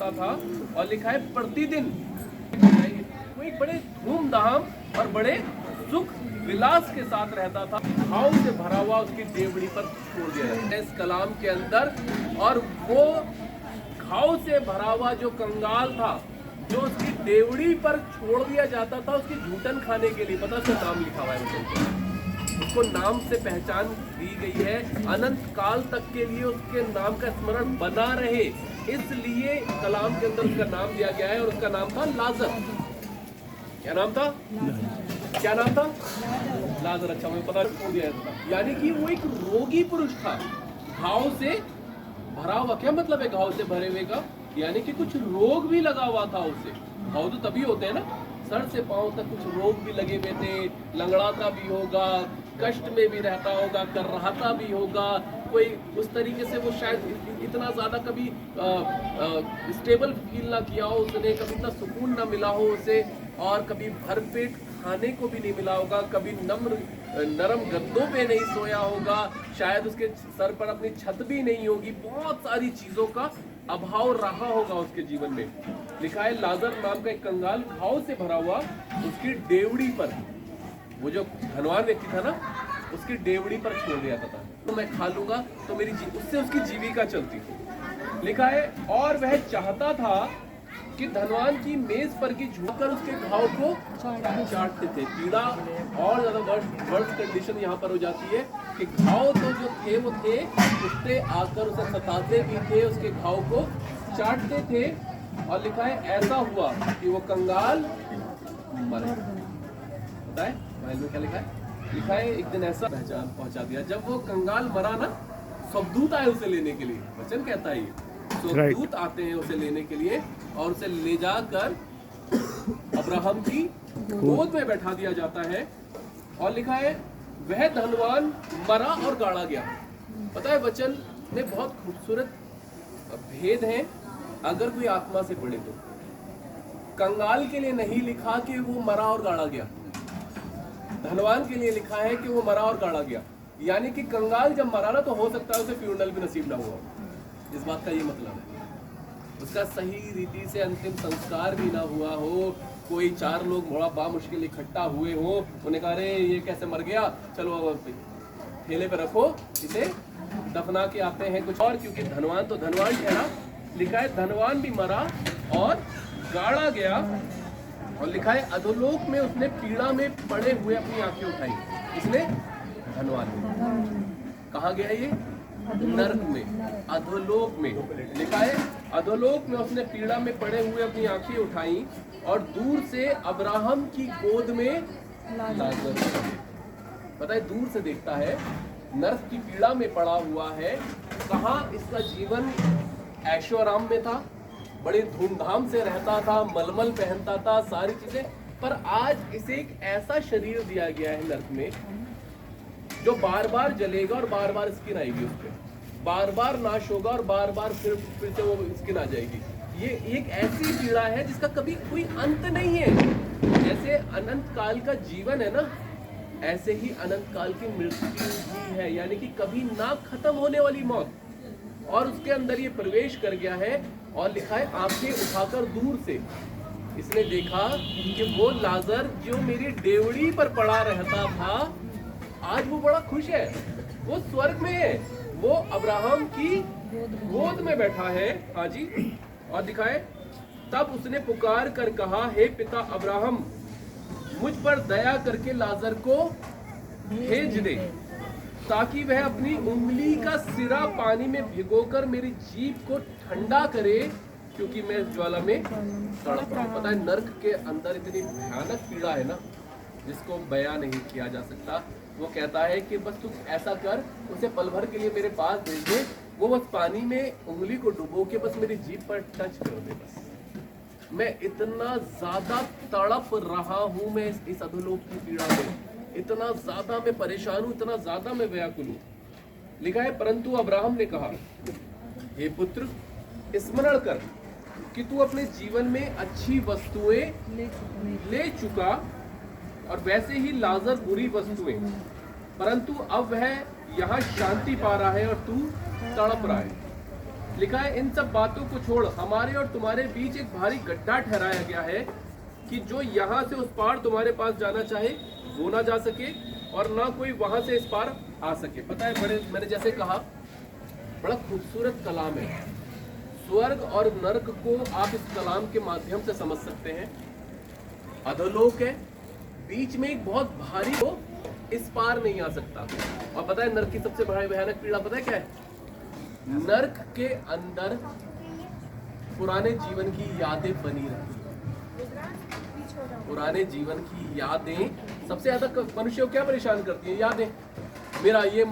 रहता था और लिखा है प्रतिदिन वो एक बड़े धूमधाम और बड़े सुख विलास के साथ रहता था। घाव से भरा हुआ उसकी डेवड़ी पर छोड़ दिया जाता है इस कलाम के अंदर। और वो घाव से भरा हुआ जो कंगाल था, जो उसकी डेवड़ी पर छोड़ दिया जाता था उसकी घूटन खाने के लिए, पता उसका नाम लिखा हुआ है, उसको नाम से पहचान दी गई है, अनंत काल तक के लिए उसके नाम का स्मरण बना रहे, इसलिए कलाम के अंदर उसका नाम दिया गया है। और उसका नाम था लाजर। क्या नाम था? क्या नाम था? लाजर। अच्छा, मुझे पता नहीं दिया था। यानी कि वो एक रोगी पुरुष था, घाव से भरा हुआ। क्या मतलब है घाव से भरे हुए का? यानी कि कुछ रोग भी लगा हुआ था उसे। घाव तो तभी होते हैं ना, सर से पांव तक कुछ रोग भी लगे हुए थे, लंगड़ाता भी होगा, कष्ट में भी रहता होगा, कर्राहता भी होगा, कोई उस तरीके से वो शायद इतना ज्यादा कभी स्टेबल फील ना किया हो उसने, कभी इतना सुकून ना मिला हो उसे, और कभी भरपेट खाने को भी नहीं मिला होगा, कभी नरम गद्दों पे नहीं सोया होगा, शायद उसके सर पर अपनी छत भी नहीं होगी, बहुत सारी चीजों का अभाव रहा होगा उसके जीवन में। लिखा है लाजर नाम का एक कंगाल घाव से भरा हुआ उसकी डेवड़ी पर, वो जो धनवान व्यक्ति था ना, उसकी डेवड़ी पर छोड़ दिया था। तो मैं खा लूंगा तो मेरी उससे उसकी जीविका चलती थी। लिखा है और वह चाहता था कि धनवान की मेज पर की झुककर उसके घाव को चाटते थे। पीड़ा और ज्यादा वर्स्ट कंडीशन यहाँ पर हो जाती है कि घाव तो जो थे वो थे, कुत्ते आकर उसे सताते भी थे, उसके घाव को चाटते थे। और लिखा है ऐसा हुआ कि वो कंगाल मर गया। पता है बाइबल में क्या लिखा है? लिखा है एक दिन ऐसा पहुंचा दिया, जब वो कंगाल मरा ना, स्वर्गदूत आए उसे लेने के लिए। वचन कहता है ये स्वर्गदूत आते हैं उसे लेने के लिए, और उसे ले जाकर अब्राहम की गोद में बैठा दिया जाता है। और लिखा है वह धनवान मरा और गाड़ा गया। पता है वचन में बहुत खूबसूरत भेद है, अगर कोई आत्मा से पढ़े तो। कंगाल के लिए नहीं लिखा कि वो मरा और गाड़ा गया, धनवान के लिए लिखा है कि वो मरा और गाड़ा गया। यानी कि कंगाल जब मरा ना, तो हो सकता है उसे फ्यूनरल भी नसीब ना हुआ। इस बात का ये मतलब है, उसका सही रीति से अंतिम संस्कार भी ना हुआ हो। कोई 4 लोग बड़ा बामुश्किल इकट्ठा हुए हो, उन्हें कहा अरे ये कैसे मर गया, चलो ठेले पे रखो, इसे दफना के आते हैं कुछ और, क्योंकि धनवान तो धनवान ठहरा। लिखा है धनवान भी मरा और गाड़ा गया। और लिखा है अधोलोक में उसने पीड़ा में पड़े हुए अपनी आंखें उठाई। इसने धनवान में कहाँ गया ये? नरक में, अधोलोक में। लिखा है अधोलोक में उसने पीड़ा में पड़े हुए अपनी आंखें उठाई और दूर से अब्राहम की गोद में लाजर। पता है दूर से देखता है, नरक की पीड़ा में पड़ा हुआ है। कहाँ इसका जीवन ऐशो आराम में था, बड़े धूमधाम से रहता था, मलमल पहनता था, सारी चीजें, पर आज इसे एक ऐसा शरीर दिया गया है नरक में जो बार बार जलेगा और बार बार स्किन आएगी उस पर, बार बार नाश होगा और बार बार फिर से वो स्किन आ जाएगी। ये एक ऐसी पीड़ा है जिसका कभी कोई अंत नहीं है। जैसे अनंत काल का जीवन है ना, ऐसे ही अनंत काल की मृत्यु भी है, यानी कि कभी ना खत्म होने वाली मौत। और उसके अंदर ये प्रवेश कर गया है। और लिखा है आंखें उठाकर दूर से इसने देखा कि वो लाजर जो मेरी डेवड़ी पर पड़ा रहता था, आज वो बड़ा खुश है, वो स्वर्ग में है, वो अब्राहम की गोद में बैठा है। हाँ जी। और दिखाए तब उसने पुकार कर कहा, हे पिता अब्राहम, मुझ पर दया करके लाजर को भेज दे, ताकि वह अपनी उंगली का सिरा पानी में भिगोकर मेरी जीभ को ठंडा करे, क्योंकि मैं ज्वाला में तड़प रहा हूं। पता है नरक के अंदर इतनी भयानक पीड़ा है ना, जिसको बयां नहीं किया जा सकता। वो कहता है कि बस तू ऐसा कर, उसे पल भर के लिए मेरे पास भेज दे, वो बस पानी में उंगली को डुबो के बस मेरी जीभ पर टच कर दे। बस मैं इतना ज्यादा तड़प रहा हूं, मैं इस अधोलोक की पीड़ा में इतना ज्यादा मैं परेशान हूं, इतना ज्यादा मैं व्याकुल हूं। लिखा है परंतु अब्राहम ने कहा, हे पुत्र, स्मरण कर कि तू अपने जीवन में अच्छी वस्तुएं ले चुका और वैसे ही लाजर बुरी वस्तुएं, परंतु अब वह यहाँ शांति पा रहा है और तू तड़प रहा है। लिखा है इन सब बातों को छोड़ हमारे और तुम्हारे बीच एक भारी गड्ढा ठहराया गया है कि जो यहाँ से उस पार तुम्हारे पास जाना चाहे वो ना जा सके और ना कोई वहां से इस पार आ सके। पता है बड़े, मैंने जैसे कहा, बड़ा खूबसूरत कलाम है। स्वर्ग और नर्क को आप इस कलाम के माध्यम से समझ सकते हैं। अधोलोक है, बीच में एक बहुत भारी हो, इस पार नहीं आ सकता। और पता है नर्क की सबसे बड़ा भयानक पीड़ा पता है क्या है? नर्क के अंदर पुराने जीवन की यादें बनी रहती हैं। पुराने जीवन की यादें सबसे ज्यादा मनुष्य को क्या परेशान करती हैं? यादें। मेरा ये